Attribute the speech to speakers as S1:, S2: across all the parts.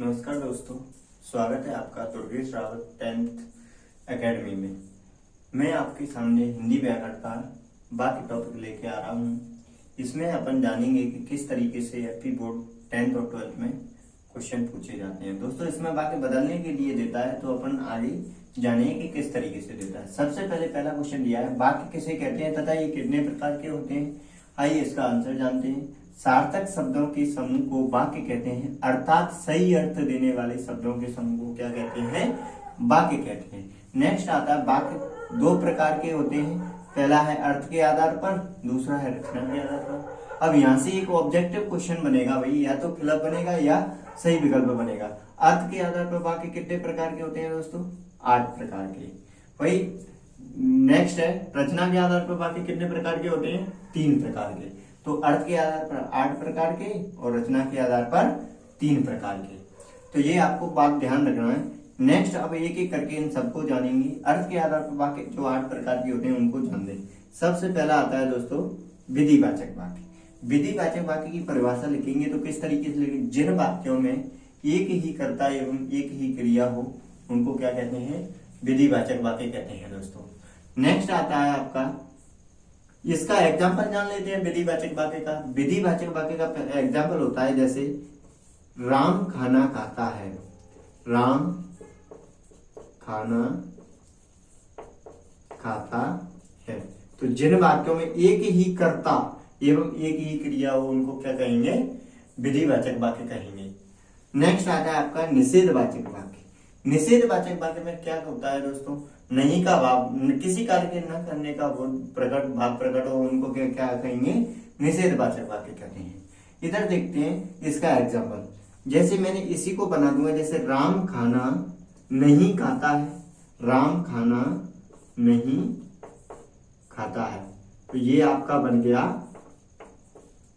S1: नमस्कार दोस्तों, स्वागत है आपका दुर्गेश रावत 10th एकेडमी में। मैं आपके सामने हिंदी व्याकरण का बाकी टॉपिक लेके आ रहा हूँ। इसमें अपन जानेंगे कि किस तरीके से एफपी बोर्ड 10th और 12th में क्वेश्चन पूछे जाते हैं। दोस्तों, इसमें वाक्य बदलने के लिए देता है, तो अपन आगे जानेंगे कि किस तरीके से देता है। सबसे पहले पहला क्वेश्चन दिया है, वाक्य किसे कहते हैं तथा ये कितने प्रकार के होते हैं। आइए इसका आंसर जानते हैं। सार्थक शब्दों के समूह को वाक्य कहते हैं, अर्थात सही अर्थ देने वाले शब्दों के समूह को क्या कहते हैं, वाक्य कहते हैं। नेक्स्ट आता है, वाक्य दो प्रकार के होते हैं। पहला है अर्थ के आधार पर, दूसरा है रचना के आधार पर। अब यहाँ से एक ऑब्जेक्टिव क्वेश्चन बनेगा भाई, या तो फिलअप बनेगा या सही विकल्प बनेगा। अर्थ के आधार पर वाक्य कितने प्रकार के होते हैं दोस्तों? 8 प्रकार के। भाई नेक्स्ट है, रचना के आधार पर वाक्य कितने प्रकार के होते हैं? 3 प्रकार के। तो अर्थ के आधार पर 8 प्रकार के और रचना के आधार पर 3 प्रकार के। तो ये आपको बात ध्यान रखना है। नेक्स्ट अब एक एक करके इन सबको जानेंगे। अर्थ के आधार पर वाक्य जो 8 प्रकार के होते हैं उनको जान दें। सबसे पहला आता है दोस्तों विधिवाचक वाक्य। विधिवाचक वाक्य की परिभाषा लिखेंगे तो किस तरीके से लिखेंगे? जिन वाक्यों में एक ही कर्ता एवं एक ही क्रिया हो उनको क्या कहते हैं? विधिवाचक वाक्य कहते हैं दोस्तों। नेक्स्ट आता है आपका, इसका एग्जाम्पल जान लेते हैं विधिवाचक वाक्य का। विधिवाचक वाक्य का एग्जाम्पल होता है जैसे राम खाना खाता है। राम खाना खाता है। तो जिन वाक्यों में एक ही कर्ता एवं एक ही क्रिया हो उनको क्या कहेंगे? विधिवाचक वाक्य कहेंगे। नेक्स्ट आता है आपका निषेधवाचक वाक्य। निषेधवाचक वाक्य में क्या होता है दोस्तों? नहीं का भाव, किसी कार्य के न करने का भाव प्रकट हो उनको क्या कहेंगे? निषेधवाचक वाक्य कहते हैं। इधर देखते हैं इसका एग्जाम्पल। जैसे मैंने इसी को बना दूंगा, जैसे राम खाना नहीं खाता है। राम खाना नहीं खाता है, तो ये आपका बन गया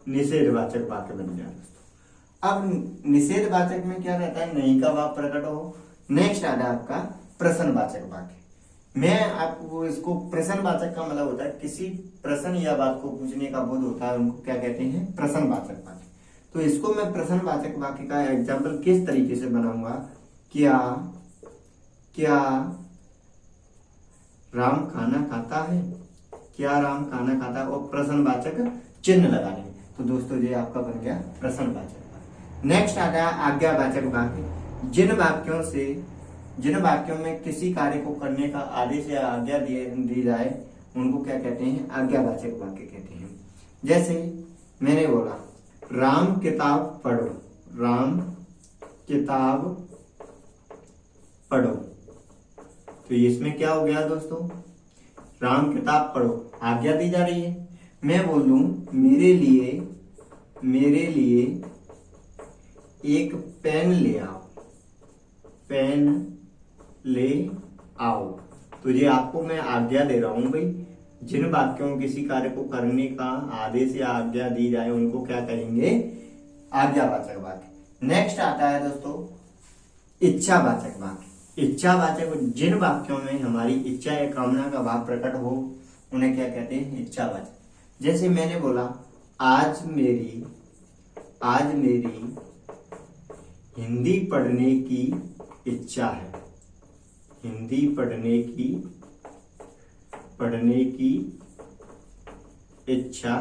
S1: निषेधवाचक वाक्य बन गया दोस्तों। अब निषेधवाचक में क्या रहता है? नहीं का भाव प्रकट हो। नेक्स्ट आता है आपका प्रश्नवाचक वाक्य। मैं आपको इसको प्रश्नवाचक का मतलब होता है किसी प्रश्न या बात को पूछने का बोध होता है, उनको क्या कहते हैं? प्रश्नवाचक वाक्य। तो इसको मैं प्रश्नवाचक वाक्य का एग्जाम्पल किस तरीके से बनाऊंगा? क्या राम खाना खाता है? क्या राम खाना खाता है? और प्रश्नवाचक चिन्ह लगा देंगे। तो दोस्तों ये आपका बन गया प्रश्नवाचक वाक्य। नेक्स्ट आता है आज्ञावाचक वाक्य। जिन वाक्यों में किसी कार्य को करने का आदेश या आज्ञा दी जाए उनको क्या कहते हैं? आज्ञावाचक वाक्य कहते हैं। जैसे मैंने बोला राम किताब पढ़ो। राम किताब पढ़ो, तो इसमें क्या हो गया दोस्तों? राम किताब पढ़ो, आज्ञा दी जा रही है। मैं बोल दूं मेरे लिए एक पेन ले आओ। पेन ले आओ, तो ये आपको मैं आज्ञा दे रहा हूं भाई। जिन वाक्यों में किसी कार्य को करने का आदेश या आज्ञा दी जाए उनको क्या कहेंगे? आज्ञावाचक वाक्य। नेक्स्ट आता है दोस्तों इच्छावाचक वाक्य। इच्छावाचक, जिन वाक्यों में हमारी इच्छा या कामना का भाव प्रकट हो उन्हें क्या कहते हैं? इच्छावाचक। जैसे मैंने बोला आज मेरी हिंदी पढ़ने की इच्छा है। हिंदी पढ़ने की इच्छा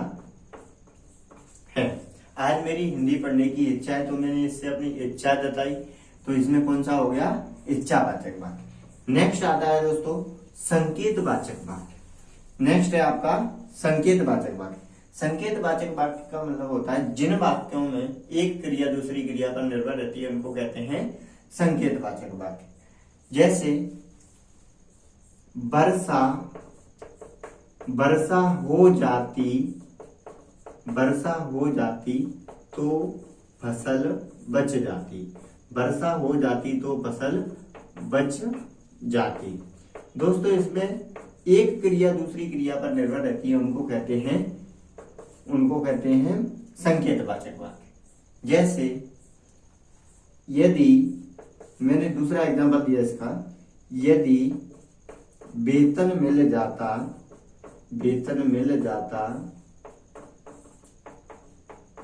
S1: है। आज मेरी हिंदी पढ़ने की इच्छा है, तो मैंने इससे अपनी इच्छा जताई, तो इसमें कौन सा हो गया? इच्छावाचक वाक्य। नेक्स्ट आता है दोस्तों संकेतवाचक वाक्य। नेक्स्ट है आपका संकेतवाचक वाक्य। संकेतवाचक वाक्य का मतलब होता है जिन वाक्यों में एक क्रिया दूसरी क्रिया पर निर्भर रहती है उनको कहते हैं संकेतवाचक वाक्य। जैसे वर्षा हो जाती तो फसल बच जाती। वर्षा हो जाती तो फसल बच जाती। दोस्तों, इसमें एक क्रिया दूसरी क्रिया पर निर्भर रहती है, उनको कहते हैं संकेतवाचक वाक्य। जैसे यदि मैंने दूसरा एग्जांपल दिया इसका, यदि वेतन मिल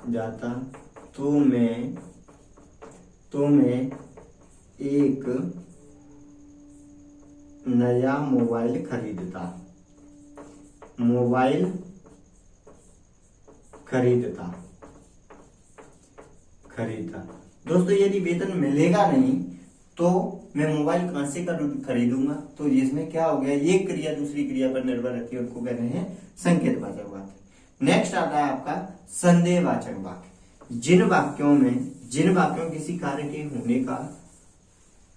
S1: जाता तो मैं तो मैं एक नया मोबाइल खरीदता। मोबाइल खरीदता। खरीदता। दोस्तों यदि वेतन मिलेगा नहीं तो मैं मोबाइल कहां से खरीदूंगा? तो इसमें क्या हो गया, एक क्रिया दूसरी क्रिया पर निर्भर रहती है, उनको कहते हैं संकेतवाचक वाक्य। नेक्स्ट आता है आपका संदेहवाचक वाक्य। जिन वाक्यों किसी कार्य के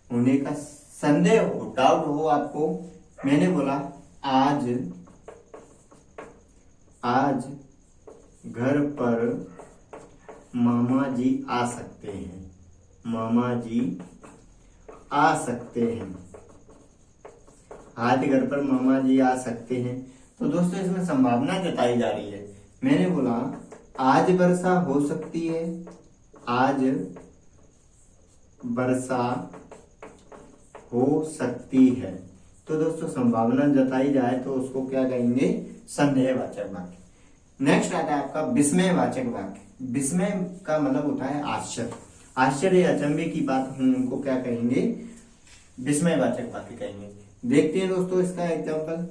S1: होने का संदेह हो, डाउट हो आपको। मैंने बोला आज घर पर मामा जी आ सकते हैं। मामा जी आ सकते हैं। आज घर पर मामा जी आ सकते हैं। तो दोस्तों इसमें संभावना जताई जा रही है। मैंने बोला आज वर्षा हो सकती है। आज वर्षा हो सकती है। तो दोस्तों संभावना जताई जाए तो उसको क्या कहेंगे? संदेहवाचक वाक्य। नेक्स्ट आता है आपका विस्मयवाचक वाक्य। विस्मय का मतलब होता है आश्चर्य। आश्चर्य अचंभे की बात हम उनको क्या कहेंगे? विस्मयवाचक वाक्य कहेंगे। देखते हैं दोस्तों इसका एग्जाम्पल।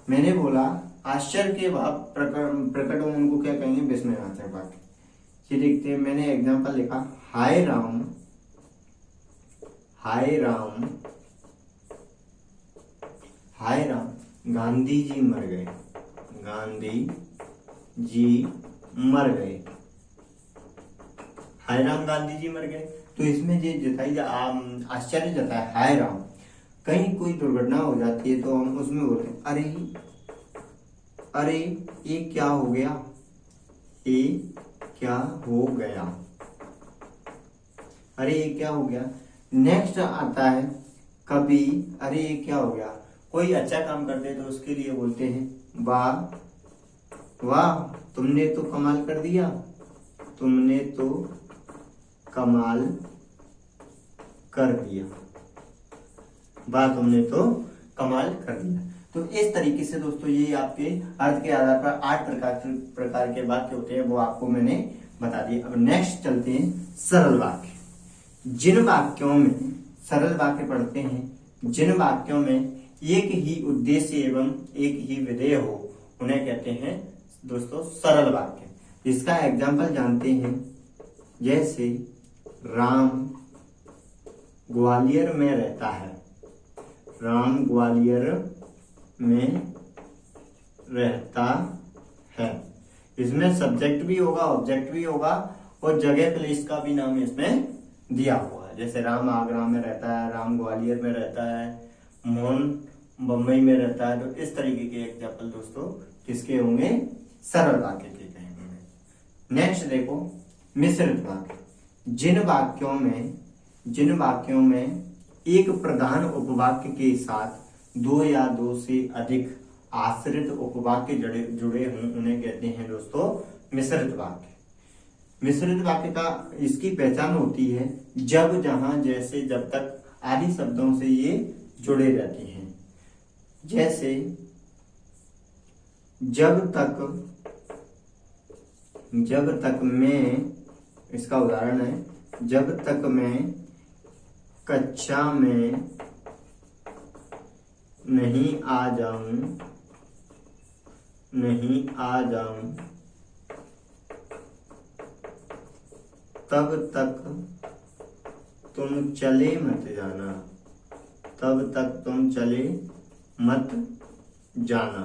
S1: मैंने बोला आश्चर्य के भाव प्रकट हो, उनको क्या कहेंगे? विस्मयवाचक वाक्य। ये देखते हैं, मैंने एग्जाम्पल लिखा हाय राम गांधी जी मर गए। गांधी जी मर गए। हाय राम गांधी जी मर गए। तो इसमें जो जताई आश्चर्य जता है हाय राम। कहीं कोई दुर्घटना हो जाती है तो हम उसमें बोलते हैं अरे ये क्या हो गया? ये क्या हो गया? अरे ये क्या हो गया? नेक्स्ट आता है कभी अरे ये क्या हो गया? कोई अच्छा काम करते हैं तो उसके लिए बोलते हैं वाह तुमने तो कमाल कर दिया। तुमने तो कमाल कर दिया। वाह तुमने तो कमाल कर दिया। तो इस तरीके से दोस्तों ये आपके अर्थ के आधार पर 8 प्रकार के वाक्य होते हैं, वो आपको मैंने बता दिए। अब नेक्स्ट चलते हैं सरल वाक्य। जिन वाक्यों में सरल वाक्य पढ़ते हैं, जिन वाक्यों में एक ही उद्देश्य एवं एक ही विधेय हो, उन्हें कहते हैं दोस्तों सरल वाक्य। इसका एग्जाम्पल जानते हैं, जैसे राम ग्वालियर में रहता है। राम ग्वालियर में रहता है। इसमें सब्जेक्ट भी होगा, ऑब्जेक्ट भी होगा और जगह प्लेस का भी नाम इसमें दिया हुआ है। जैसे राम आगरा में रहता है, राम ग्वालियर में रहता है, मोहन बम्बई में रहता है। तो इस तरीके के एग्जाम्पल दोस्तों किसके होंगे? सरल वाक्य के कहेंगे। नेक्स्ट देखो मिश्रित वाक्य। जिन वाक्यों में एक प्रधान उपवाक्य के साथ 2 या 2 से अधिक आश्रित उपवाक्य जुड़े हों, उन्हें कहते हैं दोस्तों मिश्रित वाक्य। मिश्रित वाक्य का इसकी पहचान होती है जब, जहां, जैसे, जब तक आदि शब्दों से ये जुड़े रहते हैं। जैसे जब तक मैं, इसका उदाहरण है जब तक मैं कक्षा में नहीं आ जाऊं तब तक तुम चले मत जाना। तब तक तुम चले मत जाना।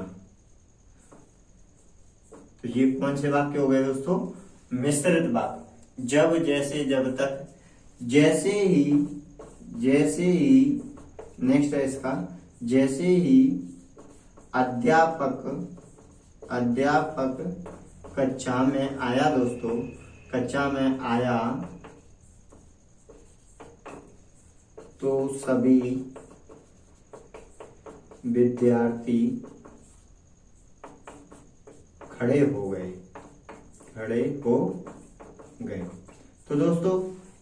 S1: तो ये कौन से वाक्य हो गए दोस्तों? मिश्रित वाक्य। जब, जैसे, जब तक, जैसे ही नेक्स्ट है इसका, जैसे ही अध्यापक कक्षा में आया दोस्तों, कक्षा में आया तो सभी विद्यार्थी खड़े हो गए। तो दोस्तों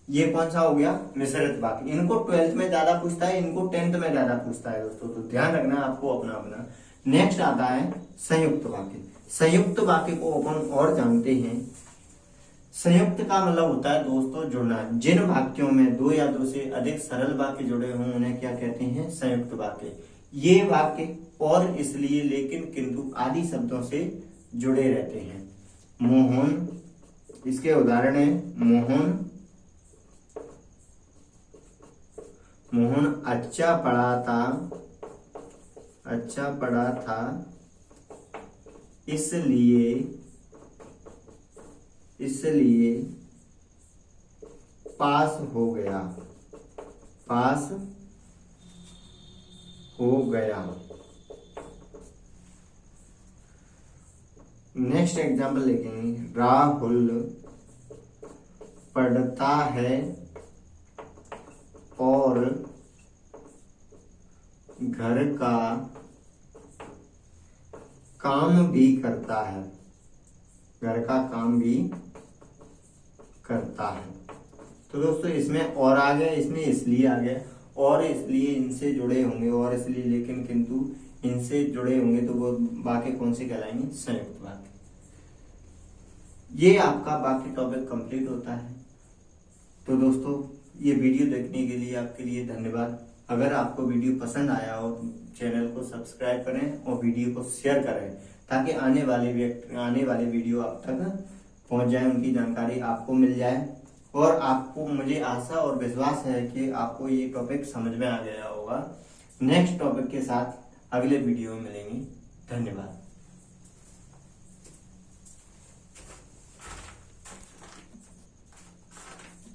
S1: ये कौन सा हो गया? मिश्रित वाक्य। इनको 12th में ज्यादा पूछता है, इनको 10th में ज्यादा पूछता है दोस्तों, तो ध्यान रखना आपको अपना। नेक्स्ट आता है संयुक्त वाक्य। संयुक्त वाक्य को अपन और जानते हैं। संयुक्त का मतलब होता है दोस्तों जुड़ना। जिन वाक्यों में दो या दो से अधिक सरल वाक्य जुड़े हों उन्हें क्या कहते हैं? संयुक्त वाक्य। ये वाक्य और, इसलिए, लेकिन, किंतु आदि शब्दों से जुड़े रहते हैं। मोहन, इसके उदाहरण है मोहन अच्छा पढ़ा था इसलिए पास हो गया। नेक्स्ट एग्जाम्पल लिखेंगे, राहुल पढ़ता है और घर का काम भी करता है। तो दोस्तों इसमें और आ गया, इसमें इसलिए आ गया। और इसलिए इनसे जुड़े होंगे, और इसलिए, लेकिन, किंतु इनसे जुड़े होंगे तो वो वाक्य कौन से कहलाएंगे? संयुक्त वाक्य। ये आपका वाक्य टॉपिक कंप्लीट होता है। तो दोस्तों ये वीडियो देखने के लिए आपके लिए धन्यवाद। अगर आपको वीडियो पसंद आया हो चैनल को सब्सक्राइब करें और वीडियो को शेयर करें, ताकि आने वाले वीडियो आप तक पहुंच जाए, उनकी जानकारी आपको मिल जाए। और आपको, मुझे आशा और विश्वास है कि आपको ये टॉपिक समझ में आ गया होगा। नेक्स्ट टॉपिक के साथ अगले वीडियो में मिलेंगे। धन्यवाद।